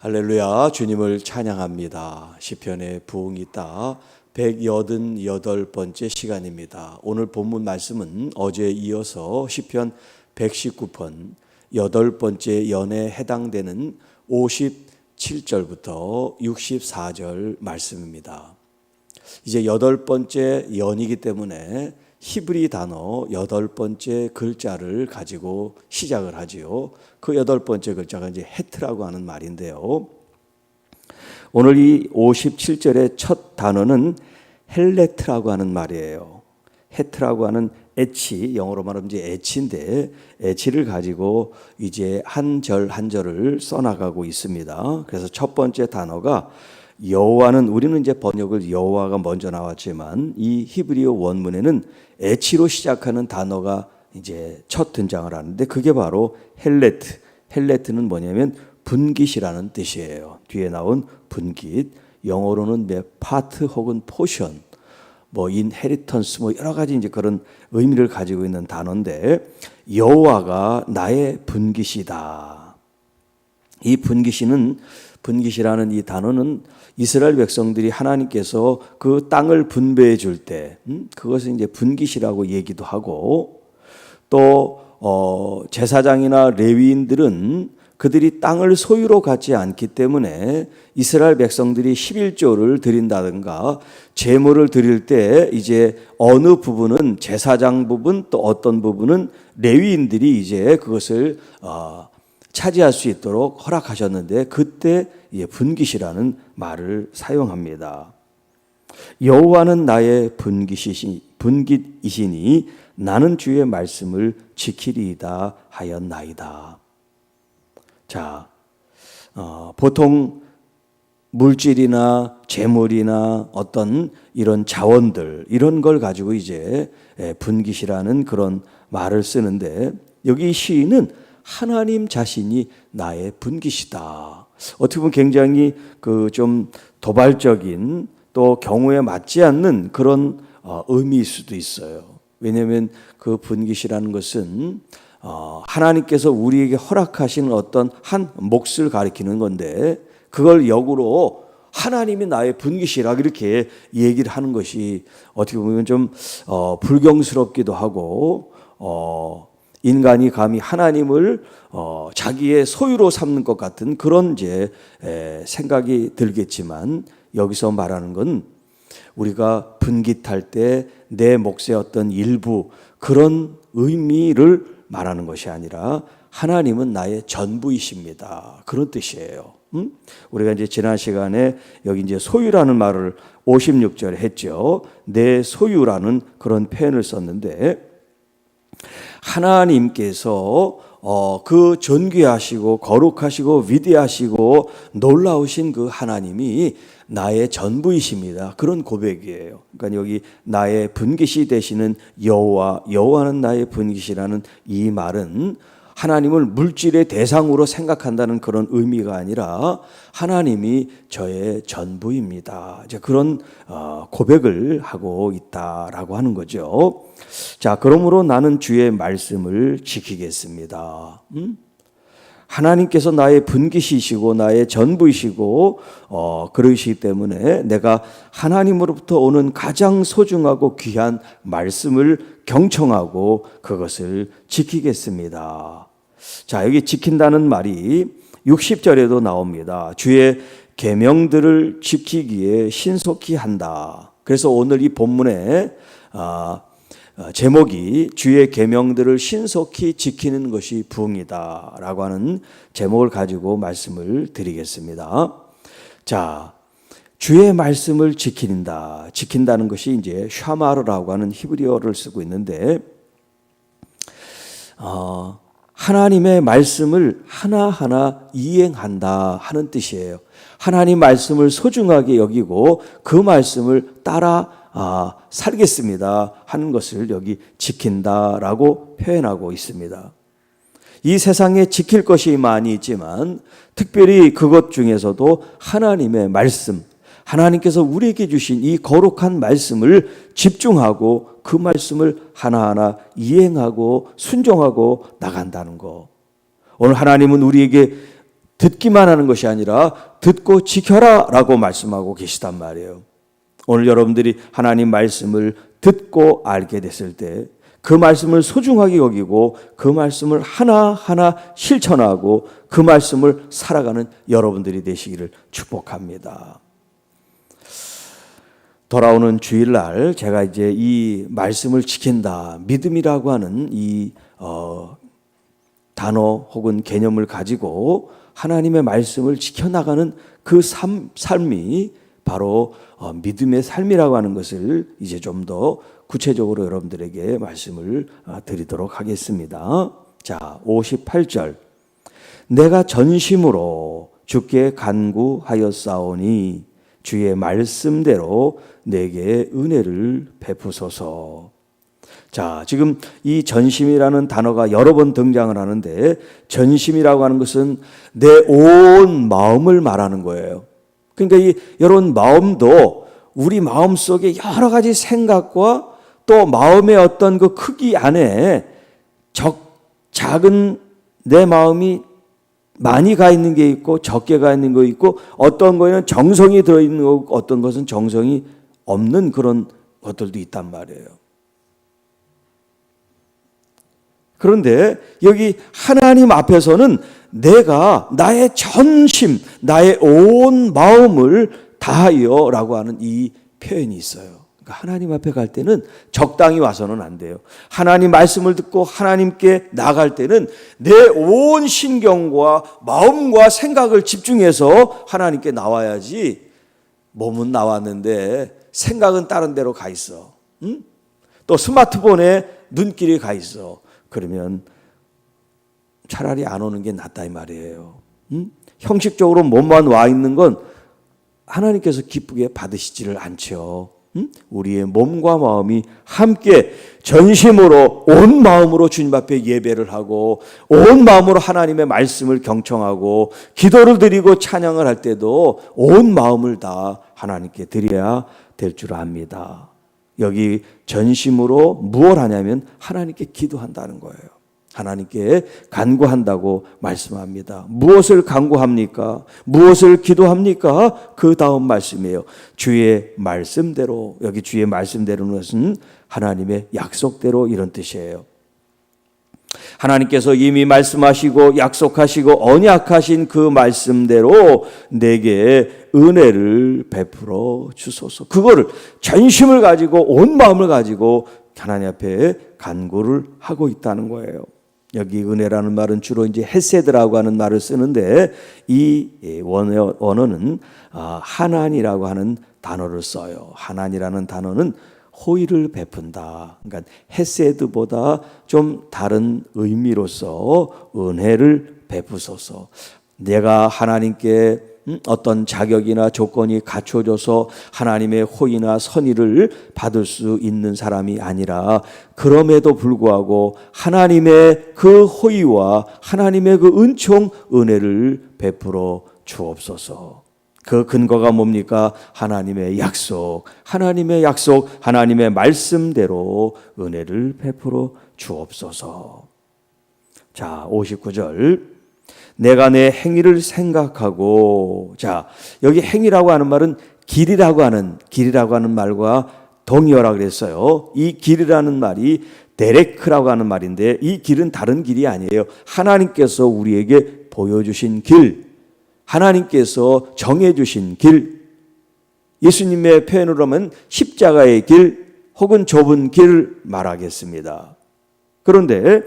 할렐루야, 주님을 찬양합니다. 시편의 부흥이 따 188번째 시간입니다. 오늘 본문 말씀은 어제에 이어서 시편 119편 8번째 연에 해당되는 57절부터 64절 말씀입니다. 이제 8번째 연이기 때문에 히브리 단어 8번째 글자를 가지고 시작을 하지요. 그 8번째 글자가 이제 헤트라고 하는 말인데요. 오늘 이 57절의 첫 단어는 헬레트라고 하는 말이에요. 헤트라고 하는 H, 영어로 말하면 이제 H인데 H를 가지고 이제 한 절 한 절을 써나가고 있습니다. 그래서 첫 번째 단어가 여호와는, 우리는 이제 번역을 여호와가 먼저 나왔지만 이 히브리어 원문에는 H로 시작하는 단어가 이제 첫 등장을 하는데 그게 바로 헬레트. 헬레트는 뭐냐면 분깃이라는 뜻이에요. 뒤에 나온 분깃, 영어로는 파트 혹은 포션, 인헤리턴스 여러 가지 이제 그런 의미를 가지고 있는 단어인데 여호와가 나의 분깃이다. 이 분깃이라는 이 단어는 이스라엘 백성들이 하나님께서 그 땅을 분배해 줄 때 그것을 이제 분깃이라고 얘기도 하고, 또 제사장이나 레위인들은 그들이 땅을 소유로 갖지 않기 때문에 이스라엘 백성들이 11조를 드린다든가 제물을 드릴 때 이제 어느 부분은 제사장 부분, 또 어떤 부분은 레위인들이 이제 그것을 차지할 수 있도록 허락하셨는데 그때 분깃이라는 말을 사용합니다. 여호와는 나의 분깃이시니 나는 주의 말씀을 지키리이다 하였나이다. 자, 보통 물질이나 재물이나 어떤 이런 자원들, 이런 걸 가지고 이제 분깃이라는 그런 말을 쓰는데 여기 시인은 하나님 자신이 나의 분깃이다. 어떻게 보면 굉장히 좀 도발적인, 또 경우에 맞지 않는 그런 의미일 수도 있어요. 왜냐하면 그 분깃이라는 것은 하나님께서 우리에게 허락하신 어떤 한 몫을 가리키는 건데 그걸 역으로 하나님이 나의 분깃이라 이렇게 얘기를 하는 것이 어떻게 보면 좀 불경스럽기도 하고, 인간이 감히 하나님을 자기의 소유로 삼는 것 같은 그런 이제 생각이 들겠지만, 여기서 말하는 건 우리가 분깃할 때 내 몫의 어떤 일부 그런 의미를 말하는 것이 아니라 하나님은 나의 전부이십니다. 그런 뜻이에요. 우리가 이제 지난 시간에 여기 이제 소유라는 말을 56절에 했죠. 내 소유라는 그런 표현을 썼는데 하나님께서 그 존귀하시고 거룩하시고 위대하시고 놀라우신 그 하나님이 나의 전부이십니다. 그런 고백이에요. 그러니까 여기 나의 분깃이 되시는 여호와는 나의 분깃이라는 이 말은 하나님을 물질의 대상으로 생각한다는 그런 의미가 아니라 하나님이 저의 전부입니다. 이제 그런 고백을 하고 있다라고 하는 거죠. 자, 그러므로 나는 주의 말씀을 지키겠습니다. 하나님께서 나의 분깃이시고 나의 전부이시고 그러시기 때문에 내가 하나님으로부터 오는 가장 소중하고 귀한 말씀을 경청하고 그것을 지키겠습니다. 자, 여기 지킨다는 말이 60절에도 나옵니다. 주의 계명들을 지키기에 신속히 한다. 그래서 오늘 이 본문에 제목이 주의 계명들을 신속히 지키는 것이 부흥이다 라고 하는 제목을 가지고 말씀을 드리겠습니다. 자, 주의 말씀을 지킨다는 것이 이제 샤마르라고 하는 히브리어를 쓰고 있는데 하나님의 말씀을 하나하나 이행한다 하는 뜻이에요. 하나님 말씀을 소중하게 여기고 그 말씀을 따라 살겠습니다 하는 것을 여기 지킨다라고 표현하고 있습니다. 이 세상에 지킬 것이 많이 있지만 특별히 그것 중에서도 하나님의 말씀, 하나님께서 우리에게 주신 이 거룩한 말씀을 집중하고 그 말씀을 하나하나 이행하고 순종하고 나간다는 것. 오늘 하나님은 우리에게 듣기만 하는 것이 아니라 듣고 지켜라 라고 말씀하고 계시단 말이에요. 오늘 여러분들이 하나님 말씀을 듣고 알게 됐을 때 그 말씀을 소중하게 여기고 그 말씀을 하나하나 실천하고 그 말씀을 살아가는 여러분들이 되시기를 축복합니다. 돌아오는 주일날 제가 이제 이 말씀을 지킨다, 믿음이라고 하는 이 단어 혹은 개념을 가지고 하나님의 말씀을 지켜나가는 그 삶이 바로 믿음의 삶이라고 하는 것을 이제 좀 더 구체적으로 여러분들에게 말씀을 드리도록 하겠습니다. 자, 58절. 내가 전심으로 주께 간구하였사오니 주의 말씀대로 내게 은혜를 베푸소서. 자, 지금 이 전심이라는 단어가 여러 번 등장을 하는데 전심이라고 하는 것은 내 온 마음을 말하는 거예요. 그러니까 이 이런 마음도 우리 마음 속에 여러 가지 생각과 또 마음의 어떤 그 크기 안에 작은 내 마음이 많이 가 있는 게 있고 적게 가 있는 거 있고 어떤 거에는 정성이 들어있는 거고 어떤 것은 정성이 없는 그런 것들도 있단 말이에요. 그런데 여기 하나님 앞에서는 내가 나의 전심, 나의 온 마음을 다하여 라고 하는 이 표현이 있어요. 그러니까 하나님 앞에 갈 때는 적당히 와서는 안 돼요. 하나님 말씀을 듣고 하나님께 나갈 때는 내 온 신경과 마음과 생각을 집중해서 하나님께 나와야지 몸은 나왔는데 생각은 다른 데로 가 있어. 응? 또 스마트폰에 눈길이 가 있어. 그러면 차라리 안 오는 게 낫다 이 말이에요. 응? 형식적으로 몸만 와 있는 건 하나님께서 기쁘게 받으시지를 않죠. 우리의 몸과 마음이 함께 전심으로 온 마음으로 주님 앞에 예배를 하고 온 마음으로 하나님의 말씀을 경청하고 기도를 드리고 찬양을 할 때도 온 마음을 다 하나님께 드려야 될 줄 압니다. 여기 전심으로 무엇을 하냐면 하나님께 기도한다는 거예요. 하나님께 간구한다고 말씀합니다. 무엇을 간구합니까? 무엇을 기도합니까? 그 다음 말씀이에요. 주의 말씀대로. 여기 주의 말씀대로는 것은 하나님의 약속대로 이런 뜻이에요. 하나님께서 이미 말씀하시고 약속하시고 언약하신 그 말씀대로 내게 은혜를 베풀어 주소서. 그거를 전심을 가지고 온 마음을 가지고 하나님 앞에 간구를 하고 있다는 거예요. 여기 은혜라는 말은 주로 이제 헤세드라고 하는 말을 쓰는데 이 원어는 하나니라고 하는 단어를 써요. 하나니라는 단어는 호의를 베푼다. 그러니까 헤세드보다 좀 다른 의미로서 은혜를 베푸소서. 내가 하나님께 어떤 자격이나 조건이 갖춰져서 하나님의 호의나 선의를 받을 수 있는 사람이 아니라 그럼에도 불구하고 하나님의 그 호의와 하나님의 그 은총 은혜를 베풀어 주옵소서. 그 근거가 뭡니까? 하나님의 약속, 하나님의 말씀대로 은혜를 베풀어 주옵소서. 자, 59절. 내가 내 행위를 생각하고, 자, 여기 행위라고 하는 말은 길이라고 하는 말과 동의어라 그랬어요. 이 길이라는 말이 데레크라고 하는 말인데 이 길은 다른 길이 아니에요. 하나님께서 우리에게 보여주신 길, 하나님께서 정해주신 길, 예수님의 표현으로 하면 십자가의 길 혹은 좁은 길을 말하겠습니다. 그런데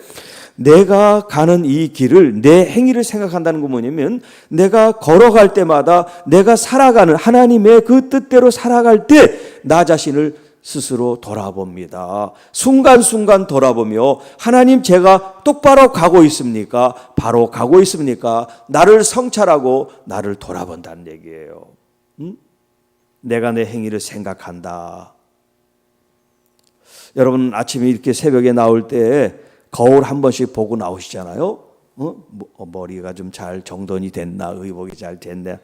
내가 가는 이 길을 내 행위를 생각한다는 건 뭐냐면 내가 걸어갈 때마다 내가 살아가는 하나님의 그 뜻대로 살아갈 때 나 자신을 스스로 돌아봅니다. 순간순간 돌아보며 하나님 제가 똑바로 가고 있습니까? 바로 가고 있습니까? 나를 성찰하고 나를 돌아본다는 얘기예요. 내가 내 행위를 생각한다. 여러분 아침에 이렇게 새벽에 나올 때 거울 한 번씩 보고 나오시잖아요. 머리가 좀 잘 정돈이 됐나, 의복이 잘 됐나.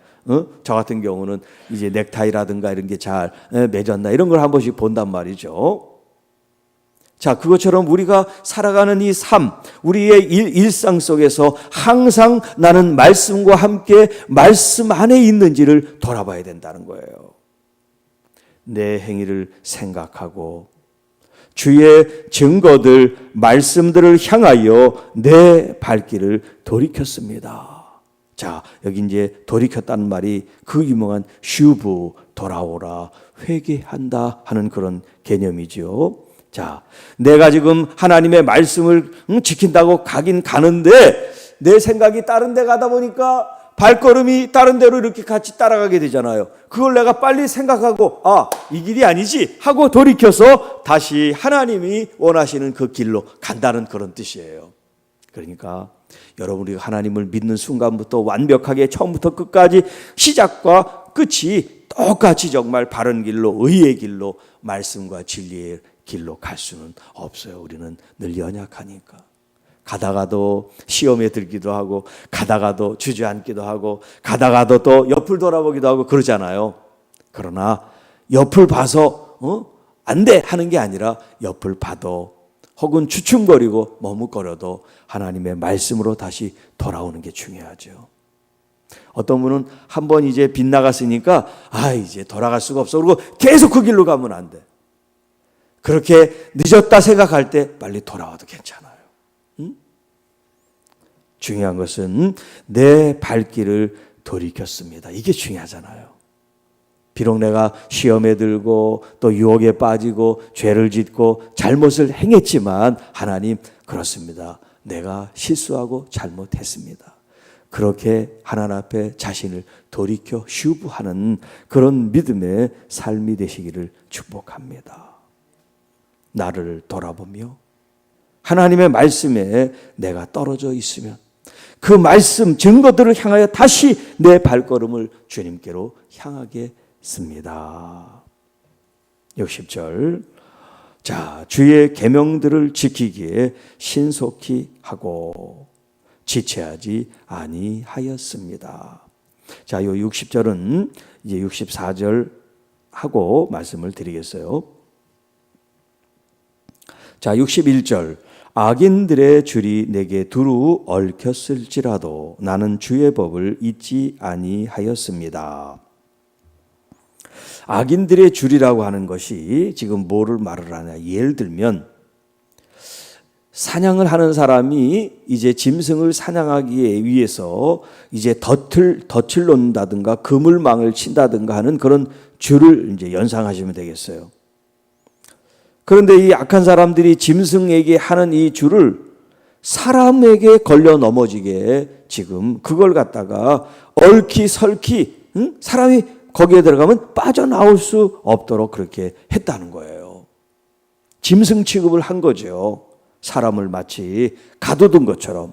저 같은 경우는 이제 넥타이라든가 이런 게 잘 맺었나 이런 걸 한 번씩 본단 말이죠. 자, 그것처럼 우리가 살아가는 이 삶, 우리의 일상 속에서 항상 나는 말씀과 함께 말씀 안에 있는지를 돌아봐야 된다는 거예요. 내 행위를 생각하고 주의 증거들, 말씀들을 향하여 내 발길을 돌이켰습니다. 자, 여기 이제 돌이켰다는 말이 그 유명한 슈브, 돌아오라, 회개한다 하는 그런 개념이죠. 자, 내가 지금 하나님의 말씀을 지킨다고 가긴 가는데 내 생각이 다른 데 가다 보니까 발걸음이 다른 데로 이렇게 같이 따라가게 되잖아요. 그걸 내가 빨리 생각하고 이 길이 아니지 하고 돌이켜서 다시 하나님이 원하시는 그 길로 간다는 그런 뜻이에요. 그러니까 여러분이 하나님을 믿는 순간부터 완벽하게 처음부터 끝까지 시작과 끝이 똑같이 정말 바른 길로, 의의 길로, 말씀과 진리의 길로 갈 수는 없어요. 우리는 늘 연약하니까. 가다가도 시험에 들기도 하고, 가다가도 주저앉기도 하고, 가다가도 또 옆을 돌아보기도 하고 그러잖아요. 그러나 옆을 봐서 안 돼 하는 게 아니라 옆을 봐도 혹은 주춤거리고 머뭇거려도 하나님의 말씀으로 다시 돌아오는 게 중요하죠. 어떤 분은 한번 이제 빗나갔으니까 이제 돌아갈 수가 없어. 그리고 계속 그 길로 가면 안 돼. 그렇게 늦었다 생각할 때 빨리 돌아와도 괜찮아요. 중요한 것은 내 발길을 돌이켰습니다. 이게 중요하잖아요. 비록 내가 시험에 들고 또 유혹에 빠지고 죄를 짓고 잘못을 행했지만 하나님, 그렇습니다. 내가 실수하고 잘못했습니다. 그렇게 하나님 앞에 자신을 돌이켜 슈브하는 그런 믿음의 삶이 되시기를 축복합니다. 나를 돌아보며 하나님의 말씀에 내가 떨어져 있으면 그 말씀 증거들을 향하여 다시 내 발걸음을 주님께로 향하게 씁니다. 60절. 자, 주의 계명들을 지키기에 신속히 하고 지체하지 아니하였습니다. 자, 요 60절은 이제 64절 하고 말씀을 드리겠어요. 자, 61절. 악인들의 줄이 내게 두루 얽혔을지라도 나는 주의 법을 잊지 아니하였습니다. 악인들의 줄이라고 하는 것이 지금 뭐를 말을 하냐. 예를 들면 사냥을 하는 사람이 이제 짐승을 사냥하기 위해서 이제 덫을 놓는다든가 그물망을 친다든가 하는 그런 줄을 이제 연상하시면 되겠어요. 그런데 이 악한 사람들이 짐승에게 하는 이 줄을 사람에게 걸려 넘어지게 지금 그걸 갖다가 얽히설키 사람이 거기에 들어가면 빠져나올 수 없도록 그렇게 했다는 거예요. 짐승 취급을 한 거죠. 사람을 마치 가둬둔 것처럼.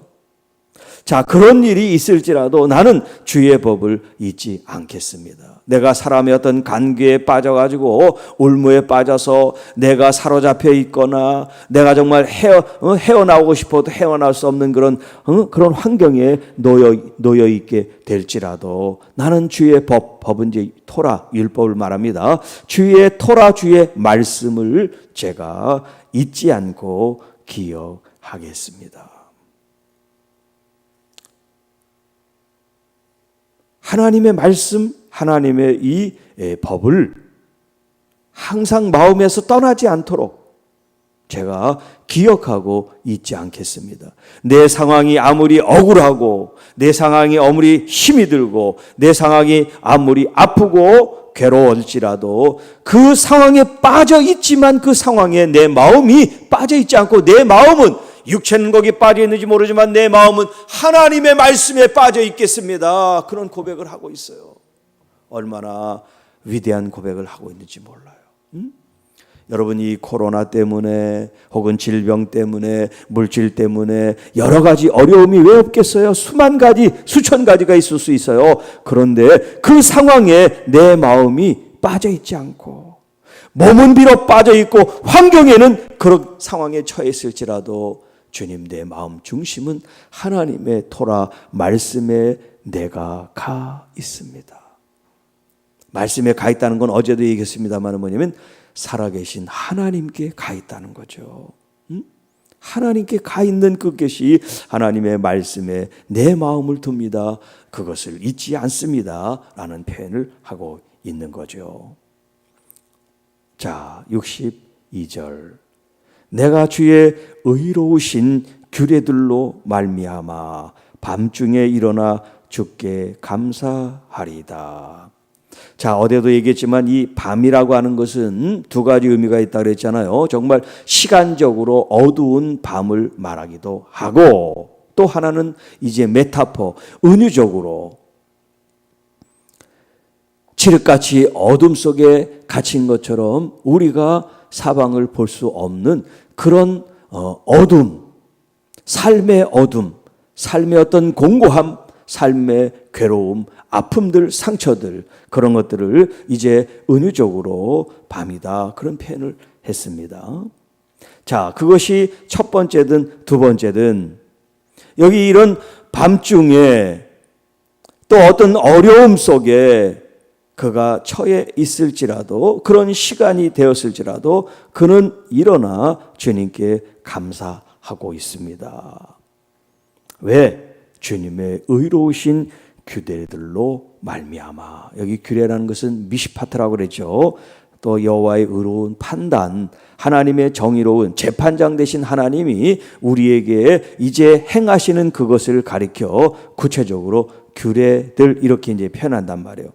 자, 그런 일이 있을지라도 나는 주의 법을 잊지 않겠습니다. 내가 사람의 어떤 간계에 빠져가지고 울무에 빠져서 내가 사로잡혀 있거나 내가 정말 헤어나오고 싶어도 헤어나올 수 없는 그런 환경에 놓여 있게 될지라도 나는 주의 법은 이제 토라, 율법을 말합니다. 주의 토라, 주의 말씀을 제가 잊지 않고 기억하겠습니다. 하나님의 말씀, 하나님의 이 법을 항상 마음에서 떠나지 않도록 제가 기억하고 잊지 않겠습니다. 내 상황이 아무리 억울하고 내 상황이 아무리 힘이 들고 내 상황이 아무리 아프고 괴로울지라도 그 상황에 빠져 있지만 그 상황에 내 마음이 빠져 있지 않고 내 마음은 육체는 거기 빠져 있는지 모르지만 내 마음은 하나님의 말씀에 빠져 있겠습니다. 그런 고백을 하고 있어요. 얼마나 위대한 고백을 하고 있는지 몰라요. 여러분이 코로나 때문에 혹은 질병 때문에 물질 때문에 여러 가지 어려움이 왜 없겠어요? 수만 가지, 수천 가지가 있을 수 있어요. 그런데 그 상황에 내 마음이 빠져 있지 않고 몸은 비록 빠져 있고 환경에는 그런 상황에 처했을지라도 주님, 내 마음 중심은 하나님의 토라 말씀에 내가 가 있습니다. 말씀에 가 있다는 건 어제도 얘기했습니다만 뭐냐면 살아계신 하나님께 가 있다는 거죠. 하나님께 가 있는 그것이 하나님의 말씀에 내 마음을 둡니다. 그것을 잊지 않습니다. 라는 표현을 하고 있는 거죠. 자, 62절. 내가 주의 의로우신 규례들로 말미암아 밤중에 일어나 주께 감사하리이다. 자, 어제도 얘기했지만 이 밤이라고 하는 것은 두 가지 의미가 있다고 그랬잖아요. 정말 시간적으로 어두운 밤을 말하기도 하고, 또 하나는 이제 메타포, 은유적으로 칠흑같이 어둠 속에 갇힌 것처럼 우리가 사방을 볼 수 없는 그런 어둠, 삶의 어둠, 삶의 어떤 공고함, 삶의 괴로움, 아픔들, 상처들, 그런 것들을 이제 은유적으로 밤이다, 그런 표현을 했습니다. 자, 그것이 첫 번째든 두 번째든 여기 이런 밤중에 또 어떤 어려움 속에 그가 처해 있을지라도, 그런 시간이 되었을지라도 그는 일어나 주님께 감사하고 있습니다. 왜? 주님의 의로우신 규례들로 말미암아. 여기 규례라는 것은 미시파트라고 그랬죠. 또 여호와의 의로운 판단, 하나님의 정의로운 재판장 되신 하나님이 우리에게 이제 행하시는 그것을 가리켜 구체적으로 규례들, 이렇게 이제 표현한단 말이에요.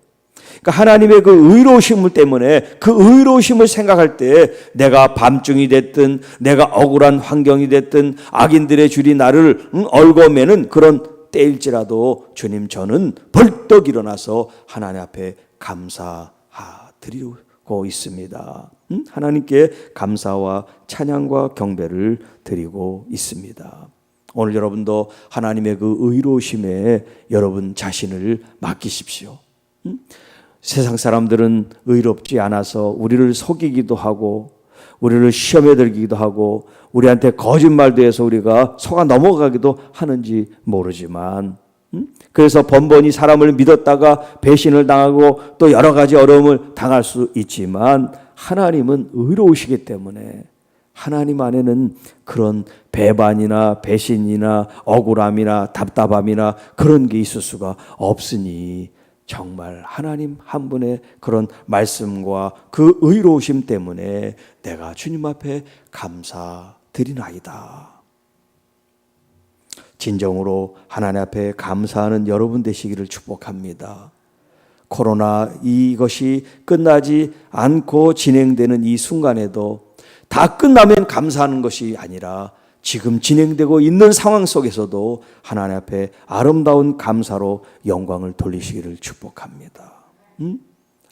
그러니까 하나님의 그 의로우심을 때문에, 그 의로우심을 생각할 때 내가 밤중이 됐든 내가 억울한 환경이 됐든 악인들의 줄이 나를 얽어매는 그런 때일지라도 주님, 저는 벌떡 일어나서 하나님 앞에 감사드리고 있습니다. 하나님께 감사와 찬양과 경배를 드리고 있습니다. 오늘 여러분도 하나님의 그 의로우심에 여러분 자신을 맡기십시오. 세상 사람들은 의롭지 않아서 우리를 속이기도 하고 우리를 시험에 들기도 하고 우리한테 거짓말도 해서 우리가 속아 넘어가기도 하는지 모르지만, 그래서 번번이 사람을 믿었다가 배신을 당하고 또 여러 가지 어려움을 당할 수 있지만, 하나님은 의로우시기 때문에 하나님 안에는 그런 배반이나 배신이나 억울함이나 답답함이나 그런 게 있을 수가 없으니, 정말 하나님 한 분의 그런 말씀과 그 의로우심 때문에 내가 주님 앞에 감사드리나이다. 진정으로 하나님 앞에 감사하는 여러분 되시기를 축복합니다. 코로나 이것이 끝나지 않고 진행되는 이 순간에도 다 끝나면 감사하는 것이 아니라 지금 진행되고 있는 상황 속에서도 하나님 앞에 아름다운 감사로 영광을 돌리시기를 축복합니다.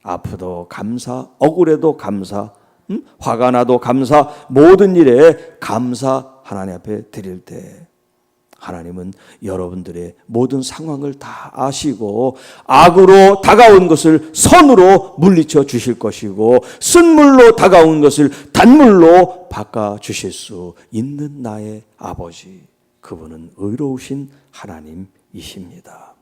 아프도 감사, 억울해도 감사, 화가 나도 감사, 모든 일에 감사 하나님 앞에 드릴 때 하나님은 여러분들의 모든 상황을 다 아시고 악으로 다가온 것을 선으로 물리쳐 주실 것이고 쓴물로 다가온 것을 단물로 바꿔 주실 수 있는 나의 아버지, 그분은 의로우신 하나님이십니다.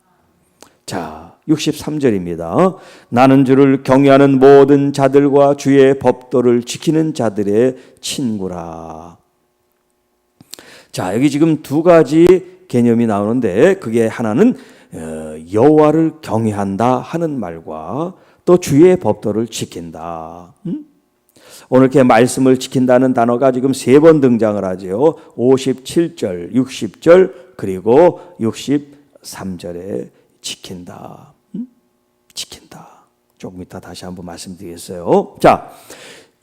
자, 63절입니다. 나는 주를 경외하는 모든 자들과 주의 법도를 지키는 자들의 친구라. 자, 여기 지금 두 가지 개념이 나오는데, 그게 하나는 여호와를 경외한다 하는 말과 또 주의 법도를 지킨다. 오늘 이렇게 말씀을 지킨다는 단어가 지금 세 번 등장을 하죠. 57절, 60절, 그리고 63절에 지킨다. 지킨다. 조금 이따 다시 한번 말씀드리겠어요. 자,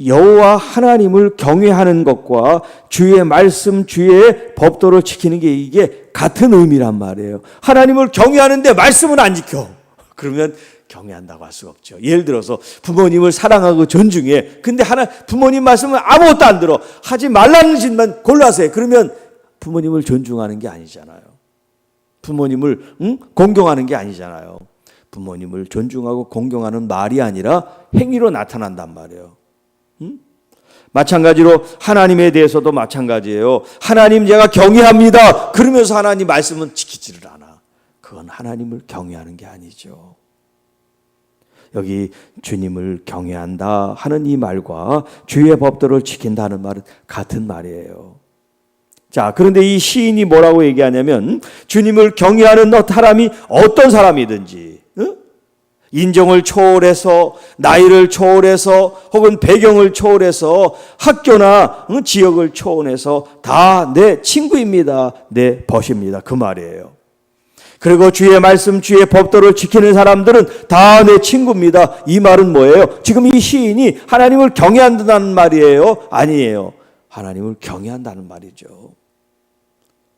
여호와 하나님을 경외하는 것과 주의 말씀, 주의 법도를 지키는 게 이게 같은 의미란 말이에요. 하나님을 경외하는데 말씀은 안 지켜. 그러면 경외한다고 할 수가 없죠. 예를 들어서 부모님을 사랑하고 존중해. 근데 부모님 말씀은 아무것도 안 들어. 하지 말라는 짓만 골라서 해. 그러면 부모님을 존중하는 게 아니잖아요. 부모님을 공경하는 게 아니잖아요. 부모님을 존중하고 공경하는 말이 아니라 행위로 나타난단 말이에요. 마찬가지로 하나님에 대해서도 마찬가지예요. 하나님 제가 경외합니다. 그러면서 하나님 말씀은 지키지를 않아. 그건 하나님을 경외하는 게 아니죠. 여기 주님을 경외한다 하는 이 말과 주의 법도를 지킨다는 말은 같은 말이에요. 자, 그런데 이 시인이 뭐라고 얘기하냐면 주님을 경외하는 사람이 어떤 사람이든지 인종을 초월해서 나이를 초월해서 혹은 배경을 초월해서 학교나 지역을 초월해서 다 내 친구입니다. 내 벗입니다. 그 말이에요. 그리고 주의 말씀, 주의 법도를 지키는 사람들은 다 내 친구입니다. 이 말은 뭐예요? 지금 이 시인이 하나님을 경외한다는 말이에요? 아니에요. 하나님을 경외한다는 말이죠.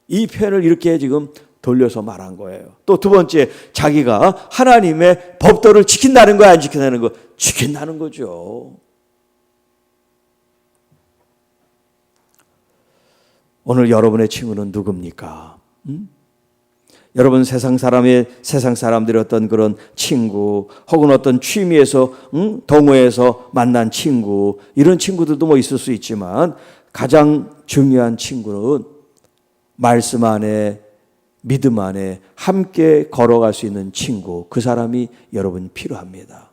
이 표현을 이렇게 지금 돌려서 말한 거예요. 또 두 번째, 자기가 하나님의 법도를 지킨다는 거야, 안 지킨다는 거? 지킨다는 거죠. 오늘 여러분의 친구는 누굽니까? 여러분 세상 사람들이 어떤 그런 친구 혹은 어떤 취미에서 동호회에서 만난 친구, 이런 친구들도 뭐 있을 수 있지만 가장 중요한 친구는 말씀 안에, 믿음 안에 함께 걸어갈 수 있는 친구, 그 사람이 여러분 필요합니다.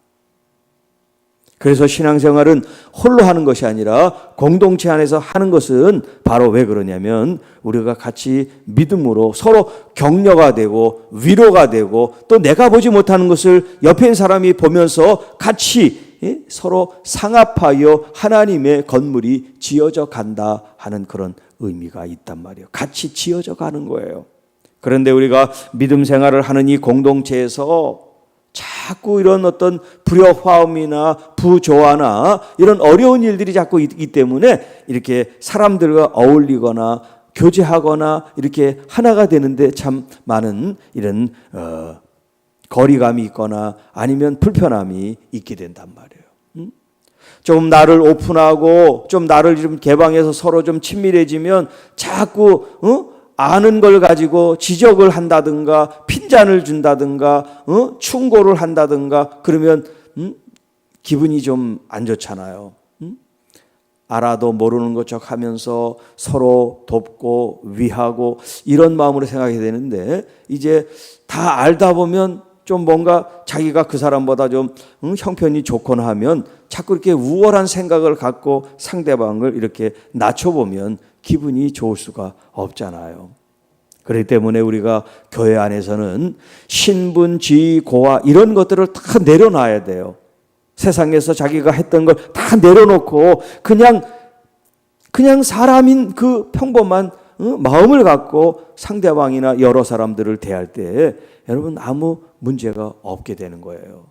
그래서 신앙생활은 홀로 하는 것이 아니라 공동체 안에서 하는 것은 바로 왜 그러냐면 우리가 같이 믿음으로 서로 격려가 되고 위로가 되고 또 내가 보지 못하는 것을 옆에 있는 사람이 보면서 같이 서로 상합하여 하나님의 건물이 지어져 간다 하는 그런 의미가 있단 말이에요. 같이 지어져 가는 거예요. 그런데 우리가 믿음 생활을 하는 이 공동체에서 자꾸 이런 어떤 불협화음이나 부조화나 이런 어려운 일들이 자꾸 있기 때문에 이렇게 사람들과 어울리거나 교제하거나 이렇게 하나가 되는데 참 많은 이런 거리감이 있거나 아니면 불편함이 있게 된단 말이에요. 좀 나를 오픈하고 좀 나를 좀 개방해서 서로 좀 친밀해지면 자꾸 아는 걸 가지고 지적을 한다든가 핀잔을 준다든가 충고를 한다든가 그러면 기분이 좀 안 좋잖아요. 알아도 모르는 것처럼 하면서 서로 돕고 위하고 이런 마음으로 생각해야 되는데 이제 다 알다 보면 좀 뭔가 자기가 그 사람보다 좀 형편이 좋거나 하면 자꾸 이렇게 우월한 생각을 갖고 상대방을 이렇게 낮춰보면 기분이 좋을 수가 없잖아요. 그렇기 때문에 우리가 교회 안에서는 신분, 지위, 고하 이런 것들을 다 내려놔야 돼요. 세상에서 자기가 했던 걸 다 내려놓고 그냥 사람인 그 평범한 마음을 갖고 상대방이나 여러 사람들을 대할 때 여러분 아무 문제가 없게 되는 거예요.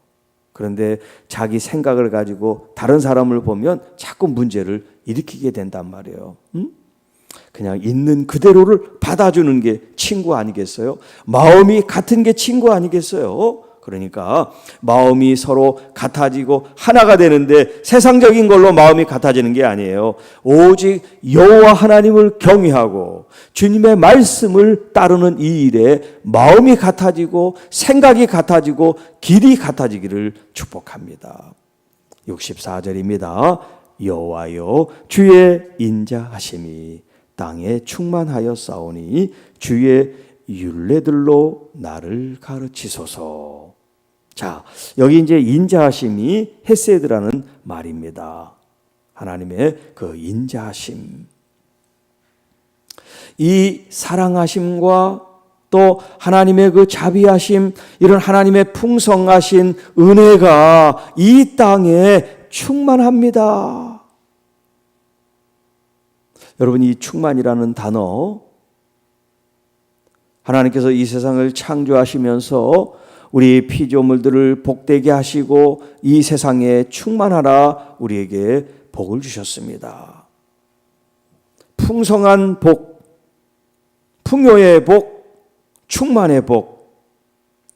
그런데 자기 생각을 가지고 다른 사람을 보면 자꾸 문제를 일으키게 된단 말이에요. 그냥 있는 그대로를 받아주는 게 친구 아니겠어요? 마음이 같은 게 친구 아니겠어요? 그러니까 마음이 서로 같아지고 하나가 되는데 세상적인 걸로 마음이 같아지는 게 아니에요. 오직 여호와 하나님을 경외하고 주님의 말씀을 따르는 이 일에 마음이 같아지고 생각이 같아지고 길이 같아지기를 축복합니다. 64절입니다. 여호와여 주의 인자하심이 땅에 충만하여 싸우니 주의 율례들로 나를 가르치소서. 자, 여기 이제 인자하심이 헤세드라는 말입니다. 하나님의 그 인자하심. 이 사랑하심과 또 하나님의 그 자비하심, 이런 하나님의 풍성하신 은혜가 이 땅에 충만합니다. 여러분, 이 충만이라는 단어, 하나님께서 이 세상을 창조하시면서 우리 피조물들을 복되게 하시고 이 세상에 충만하라 우리에게 복을 주셨습니다. 풍성한 복, 풍요의 복, 충만의 복,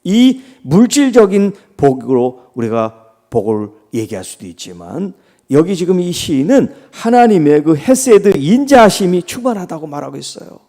이 물질적인 복으로 우리가 복을 얘기할 수도 있지만 여기 지금 이 시인은 하나님의 그 헤세드 인자하심이 충만하다고 말하고 있어요.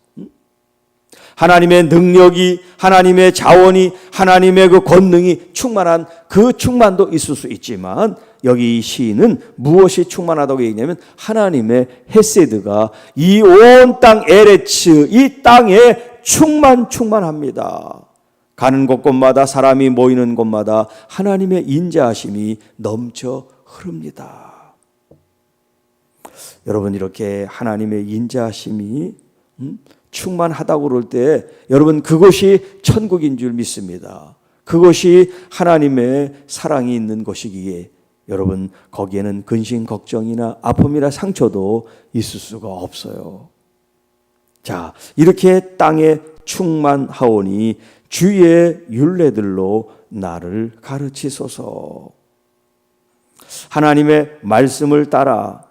하나님의 능력이, 하나님의 자원이, 하나님의 그 권능이 충만한 그 충만도 있을 수 있지만 여기 이 시인은 무엇이 충만하다고 얘기냐면 하나님의 헤세드가 이 온 땅 에레츠, 이 땅에 충만합니다. 가는 곳곳마다 사람이 모이는 곳마다 하나님의 인자하심이 넘쳐 흐릅니다. 여러분, 이렇게 하나님의 인자하심이 충만하다고 그럴 때 여러분 그것이 천국인 줄 믿습니다. 그것이 하나님의 사랑이 있는 곳이기에 여러분 거기에는 근심 걱정이나 아픔이나 상처도 있을 수가 없어요. 자, 이렇게 땅에 충만하오니 주의 율례들로 나를 가르치소서. 하나님의 말씀을 따라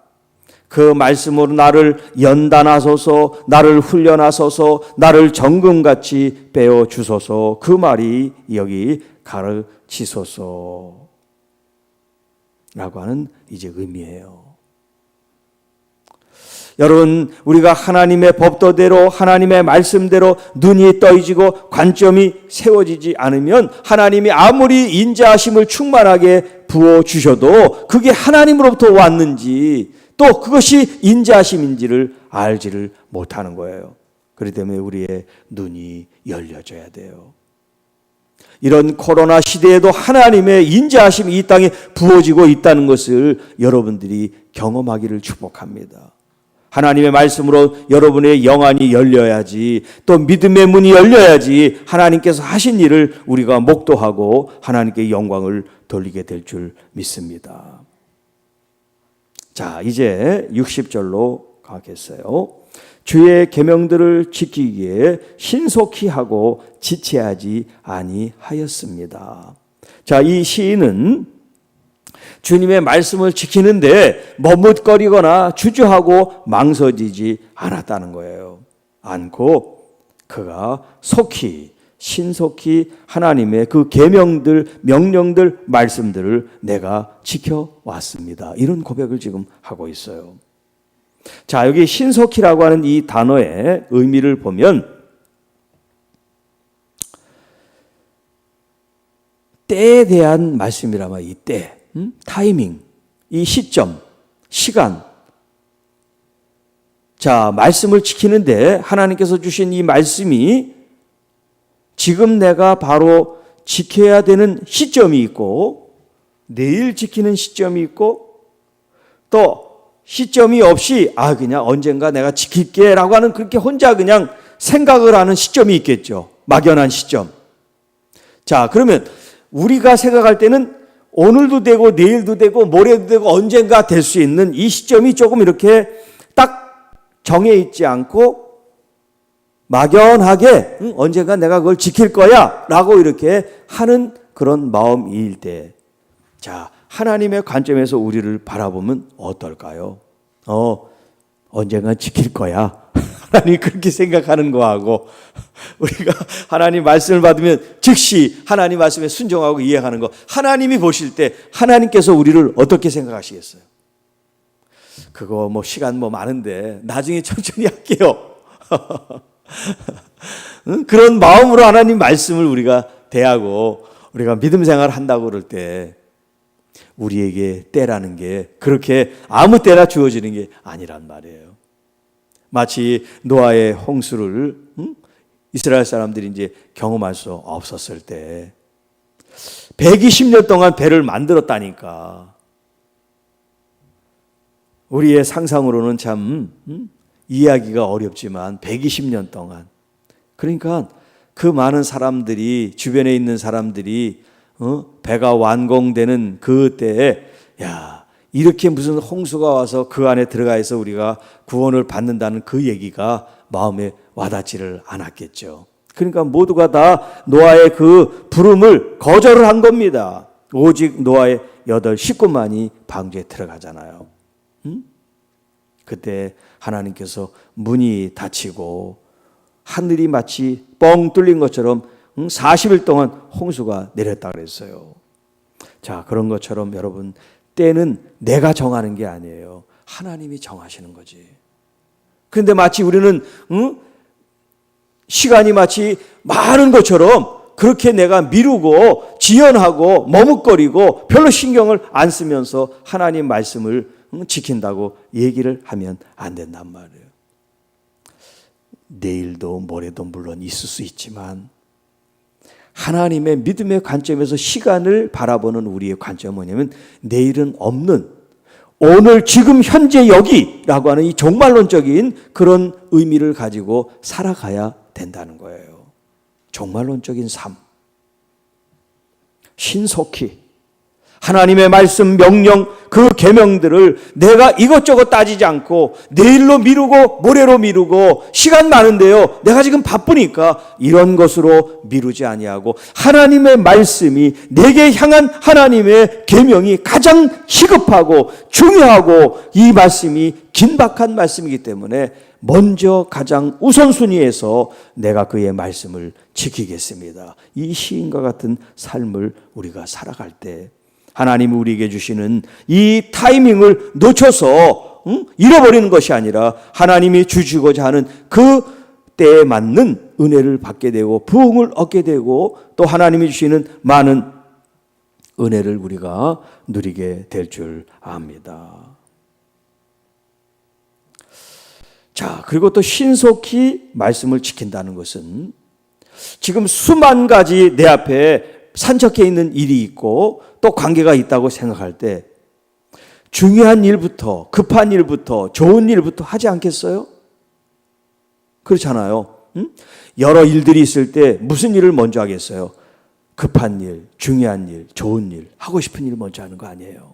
그 말씀으로 나를 연단하소서, 나를 훈련하소서, 나를 정금같이 빼어 주소서. 그 말이 여기 가르치소서 라고 하는 이제 의미예요. 여러분, 우리가 하나님의 법도대로 하나님의 말씀대로 눈이 떠지고 관점이 세워지지 않으면 하나님이 아무리 인자하심을 충만하게 부어주셔도 그게 하나님으로부터 왔는지 또 그것이 인자하심인지를 알지를 못하는 거예요. 그렇기 때문에 우리의 눈이 열려져야 돼요. 이런 코로나 시대에도 하나님의 인자하심이 이 땅에 부어지고 있다는 것을 여러분들이 경험하기를 축복합니다. 하나님의 말씀으로 여러분의 영안이 열려야지, 또 믿음의 문이 열려야지 하나님께서 하신 일을 우리가 목도하고 하나님께 영광을 돌리게 될 줄 믿습니다. 자, 이제 60절로 가겠어요. 주의 계명들을 지키기에 신속히 하고 지체하지 아니하였습니다. 자, 이 시인은 주님의 말씀을 지키는데 머뭇거리거나 주저하고 망설이지 않았다는 거예요. 않고 그가 속히 신속히 하나님의 그 계명들, 명령들, 말씀들을 내가 지켜왔습니다. 이런 고백을 지금 하고 있어요. 자, 여기 신속히라고 하는 이 단어의 의미를 보면 때에 대한 말씀이라면 이 때, 타이밍, 이 시점, 시간. 자, 말씀을 지키는데 하나님께서 주신 이 말씀이 지금 내가 바로 지켜야 되는 시점이 있고 내일 지키는 시점이 있고 또 시점이 없이 그냥 언젠가 내가 지킬게 라고 하는 그렇게 혼자 그냥 생각을 하는 시점이 있겠죠. 막연한 시점. 자, 그러면 우리가 생각할 때는 오늘도 되고 내일도 되고 모레도 되고 언젠가 될 수 있는 이 시점이 조금 이렇게 딱 정해 있지 않고 막연하게 언젠가 내가 그걸 지킬 거야 라고 이렇게 하는 그런 마음일 때, 자, 하나님의 관점에서 우리를 바라보면 어떨까요? 언젠가 지킬 거야. 하나님이 그렇게 생각하는 거하고 우리가 하나님 말씀을 받으면 즉시 하나님 말씀에 순종하고 이해하는 거, 하나님이 보실 때 하나님께서 우리를 어떻게 생각하시겠어요? 그거 시간 많은데 나중에 천천히 할게요. 그런 마음으로 하나님 말씀을 우리가 대하고 우리가 믿음 생활을 한다고 그럴 때 우리에게 때라는 게 그렇게 아무 때나 주어지는 게 아니란 말이에요. 마치 노아의 홍수를 이스라엘 사람들이 이제 경험할 수 없었을 때 120년 동안 배를 만들었다니까. 우리의 상상으로는 참 이해하기가 어렵지만 120년 동안, 그러니까 그 많은 사람들이, 주변에 있는 사람들이 배가 완공되는 그때에 이렇게 무슨 홍수가 와서 그 안에 들어가 있어 우리가 구원을 받는다는 그 얘기가 마음에 와닿지를 않았겠죠. 그러니까 모두가 다 노아의 그 부름을 거절을 한 겁니다. 오직 노아의 8 식구만이 방주에 들어가잖아요. 그때 하나님께서 문이 닫히고 하늘이 마치 뻥 뚫린 것처럼 40일 동안 홍수가 내렸다 그랬어요. 자, 그런 것처럼 여러분, 때는 내가 정하는 게 아니에요. 하나님이 정하시는 거지. 그런데 마치 우리는 시간이 마치 많은 것처럼 그렇게 내가 미루고 지연하고 머뭇거리고 별로 신경을 안 쓰면서 하나님 말씀을 지킨다고 얘기를 하면 안 된단 말이에요. 내일도 모레도 물론 있을 수 있지만 하나님의 믿음의 관점에서 시간을 바라보는 우리의 관점은 뭐냐면 내일은 없는, 오늘 지금 현재 여기라고 하는 이 종말론적인 그런 의미를 가지고 살아가야 된다는 거예요. 종말론적인 삶. 신속히 하나님의 말씀, 명령, 그 계명들을 내가 이것저것 따지지 않고 내일로 미루고 모레로 미루고 시간 많은데요, 내가 지금 바쁘니까 이런 것으로 미루지 아니하고 하나님의 말씀이 내게 향한 하나님의 계명이 가장 시급하고 중요하고 이 말씀이 긴박한 말씀이기 때문에 먼저 가장 우선순위에서 내가 그의 말씀을 지키겠습니다. 이 시인과 같은 삶을 우리가 살아갈 때 하나님이 우리에게 주시는 이 타이밍을 놓쳐서 잃어버리는 것이 아니라 하나님이 주시고자 하는 그 때에 맞는 은혜를 받게 되고 부흥을 얻게 되고 또 하나님이 주시는 많은 은혜를 우리가 누리게 될 줄 압니다. 자, 그리고 또 신속히 말씀을 지킨다는 것은 지금 수만 가지 내 앞에 산적해 있는 일이 있고 또 관계가 있다고 생각할 때 중요한 일부터, 급한 일부터, 좋은 일부터 하지 않겠어요? 그렇잖아요. 여러 일들이 있을 때 무슨 일을 먼저 하겠어요? 급한 일, 중요한 일, 좋은 일, 하고 싶은 일 먼저 하는 거 아니에요.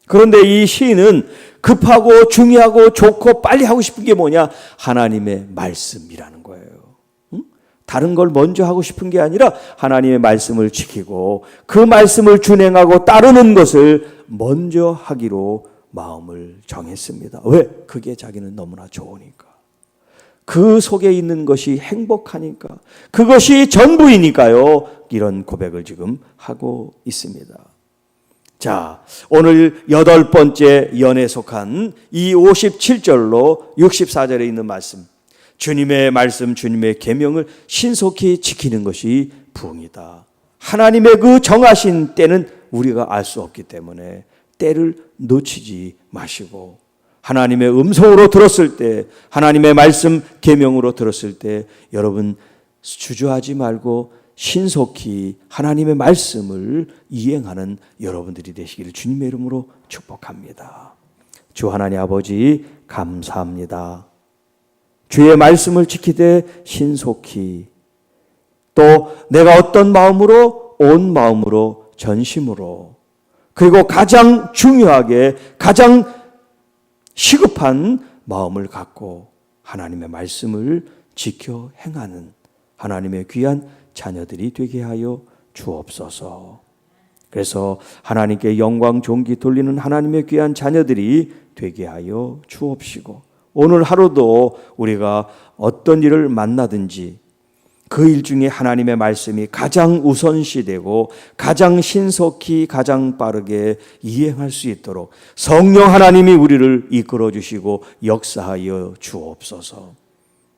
그런데 이 시인은 급하고 중요하고 좋고 빨리 하고 싶은 게 뭐냐? 하나님의 말씀이라는 거예요. 다른 걸 먼저 하고 싶은 게 아니라 하나님의 말씀을 지키고 그 말씀을 준행하고 따르는 것을 먼저 하기로 마음을 정했습니다. 왜? 그게 자기는 너무나 좋으니까. 그 속에 있는 것이 행복하니까. 그것이 전부이니까요. 이런 고백을 지금 하고 있습니다. 자, 오늘 8번째 연에 속한 이 57절로 64절에 있는 말씀. 주님의 말씀, 주님의 계명을 신속히 지키는 것이 부흥이다. 하나님의 그 정하신 때는 우리가 알 수 없기 때문에 때를 놓치지 마시고 하나님의 음성으로 들었을 때, 하나님의 말씀, 계명으로 들었을 때 여러분 주저하지 말고 신속히 하나님의 말씀을 이행하는 여러분들이 되시기를 주님의 이름으로 축복합니다. 주 하나님 아버지 감사합니다. 주의 말씀을 지키되 신속히 또 내가 어떤 마음으로 온 마음으로 전심으로 그리고 가장 중요하게 가장 시급한 마음을 갖고 하나님의 말씀을 지켜 행하는 하나님의 귀한 자녀들이 되게 하여 주옵소서. 그래서 하나님께 영광 존귀 돌리는 하나님의 귀한 자녀들이 되게 하여 주옵시고 오늘 하루도 우리가 어떤 일을 만나든지 그 일 중에 하나님의 말씀이 가장 우선시되고 가장 신속히 가장 빠르게 이행할 수 있도록 성령 하나님이 우리를 이끌어 주시고 역사하여 주옵소서.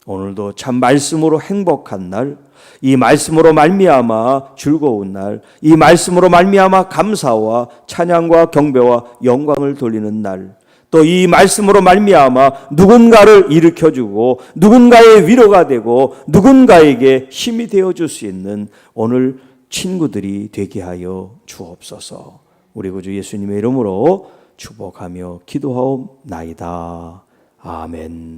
오늘도 참 말씀으로 행복한 날, 이 말씀으로 말미암아 즐거운 날, 이 말씀으로 말미암아 감사와 찬양과 경배와 영광을 돌리는 날, 또 이 말씀으로 말미암아 누군가를 일으켜주고 누군가의 위로가 되고 누군가에게 힘이 되어줄 수 있는 오늘 친구들이 되게 하여 주옵소서. 우리 구주 예수님의 이름으로 축복하며 기도하옵나이다. 아멘.